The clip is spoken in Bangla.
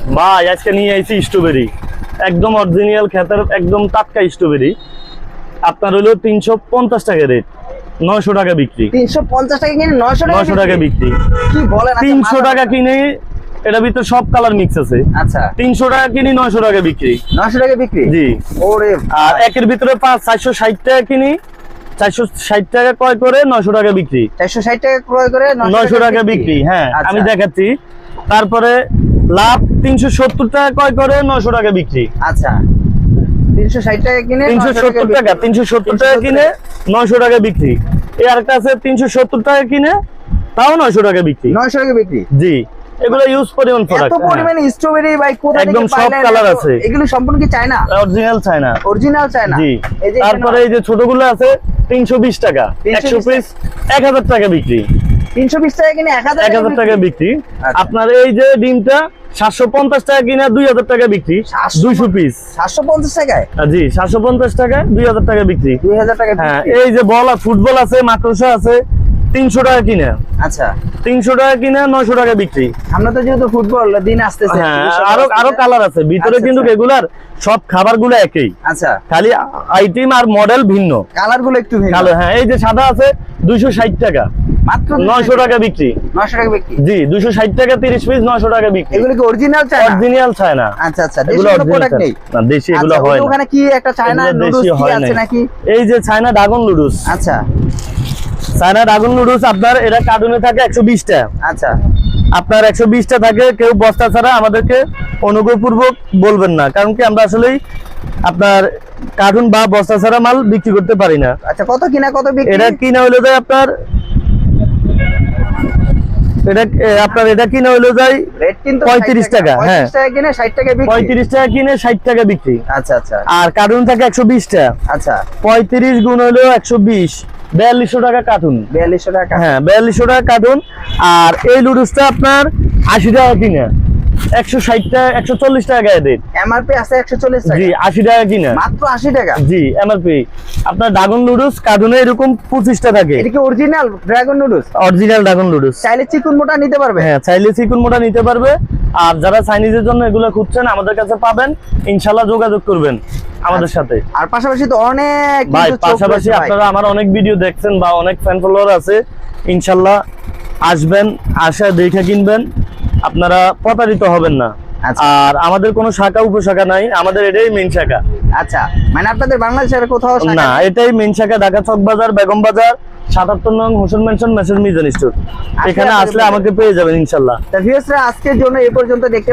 ভাই আজকে নিয়ে আইছি স্ট্রবেরি, একদম অরিজিনাল ক্ষেতের একদম টাটকা স্ট্রবেরি। আপনার হলো 350 টাকা রেট, 900 টাকা বিক্রি। 350 টাকা কিনে 900 টাকা বিক্রি। কি বলেন? 300 টাকা কিনে, এটার ভিতরে সব কালার মিক্স আছে। আচ্ছা 300 টাকা কিনি, 900 টাকা বিক্রি। 900 টাকা বিক্রি? জি। ওরে আর একের ভিতরে 460 টাকা কিনি, 460 টাকা ক্রয় করে 900 টাকা বিক্রি। 460 টাকা ক্রয় করে 900 টাকা বিক্রি। হ্যাঁ আচ্ছা। আমি দেখাচ্ছি। তারপরে লাভ 370 টাকা ক্রয় করে 900 টাকা বিক্রি। আচ্ছা 360 টাকা কিনে 370 টাকা, 370 টাকা কিনে 900 টাকা বিক্রি। এই আরেকটা আছে 370 টাকা কিনে তাও 900 টাকা বিক্রি। 900 টাকা বিক্রি? জি, এগুলো ইউজ পরিমাণ প্রোডাক্ট। এত পরিমাণে স্ট্রবেরি ভাই কোথা থেকে একদম সব পাইলেন? কালার আছে। এগুলো সম্পূর্ণ কি China? Original China. Original China? জি। এই যে তারপরে এই যে ছোটগুলো আছে 320 টাকা, 100 পিস 1000 টাকা বিক্রি। 320 টাকা কিনে 1000 টাকা বিক্রি। আচ্ছা। আপনার এই যে ডিমটা 750 টাকা কিনে 2000 টাকা বিক্রি, 200 পিস। 750 টাকায়? জি, 750 টাকা 2000 টাকা বিক্রি। 2000 টাকা হ্যাঁ, বিক্রি? এই যে বল ফুটবল আছে, মাকড়সা আছে 300 টাকা কিনে। আচ্ছা 300 টাকা কিনে 900 টাকা বিক্রি। আমরা তো যেহেতু ফুটবল দিন আসতেছে, হ্যাঁ, আরো কালার আছে ভিতরে, আচ্ছা, কিন্তু আচ্ছা। রেগুলার সব খাবারগুলো একই, আচ্ছা খালি আইটেম আর মডেল ভিন্ন। কালার গুলো একটু ভিন্ন। কালো, হ্যাঁ এই যে সাদা আছে 260 টাকা, মাত্র 900 টাকা বিক্রি। 900 টাকা বিক্রি? জি, 260 টাকা 30 পিস 900 টাকা বিক্রি। এগুলো কি অরিজিনাল চায়না? Original China. আচ্ছা আচ্ছা, এগুলো দেশি original প্রোডাক্ট চায়না। নেই? না, দেশি এগুলো আচ্ছা, হয় না। ওখানে কি একটা চায়না এগুলো নুডলস দেশি কি হয় আছে নাই। নাকি? এই যে চায়না ড্রাগন নুডলস। আচ্ছা চায়না ড্রাগন নুডলস আপনার এটা কার্টুনে থাকে 120 টা। আচ্ছা আপনার 120 টা থাকে। কেউ বস্তা ছাড়া আমাদেরকে অনুগ্রহপূর্বক বলবেন না, কারণ কি আমরা আসলেই আপনার কার্টুন বা বস্তা ছাড়া মাল বিক্রি করতে পারি না। আচ্ছা, কত কিনা কত বিক্রি? এটা কিনা হইলো যায় আপনার, এটা কিনা হইলো যায় রেট কিন্তু 35 টাকা। হ্যাঁ 35 টাকা কিনে 60 টাকা বিক্রি? 35 টাকা কিনে 60 টাকা বিক্রি। আচ্ছা আচ্ছা আর কার্টুন থাকে 120 টা। আচ্ছা 35 গুণ হলো 120, 4200 টাকা কার্টুন। 4200 টাকা? হ্যাঁ 4200 টাকা কার্টুন। আর এই নুডলসটা আপনার 80 টাকা কিনা, 160 টাকা 140 টাকা গায়ে দেন। এমআরপি আছে 140 টাকা? জি, 80 টাকা কিনা। মাত্র 80 টাকা? জি, এমআরপি। আপনার ড্রাগন নুডলস কার্টুনে এরকম 25 টা থাকে। এটা কি original dragon noodles? Original dragon noodles. চাইলে চিকন মোটা নিতে পারবে? হ্যাঁ, চাইলে চিকন মোটা নিতে পারবে। আর যারা চাইনিজের জন্য এগুলো খুঁজছেন আমাদের কাছে পাবেন, ইনশাআল্লাহ যোগাযোগ করবেন আমাদের সাথে। আর পাশাপাশি তো অনেক ভাই কিন্তু চোখ পাশাপাশি রয়েছে ভাই। আপনারা আমার অনেক ভিডিও দেখছেন বা অনেক ফ্যান ফলোয়ার আছে, ইনশাআল্লাহ আসবেন, আসা দেখে কিনবেন, আপনারা প্রতারিত হবেন না। আচ্ছা। আর আমাদের কোনো শাখা উপশাখা নাই, আমাদের এটাই মেইন শাখা। আচ্ছা, মানে আপনাদের বাংলাদেশের কোথাও শাখা না, নেই? এটাই মেইন শাখা, ঢাকা চক বাজার, বেগম বাজার, 77 নং Hossain mention, message Mizan store. এখানে আসলে আমাকে পেয়ে যাবেন ইনশাআল্লাহ। তা ভিউয়ার্সরা আজকের জন্য এই পর্যন্ত। দেখতে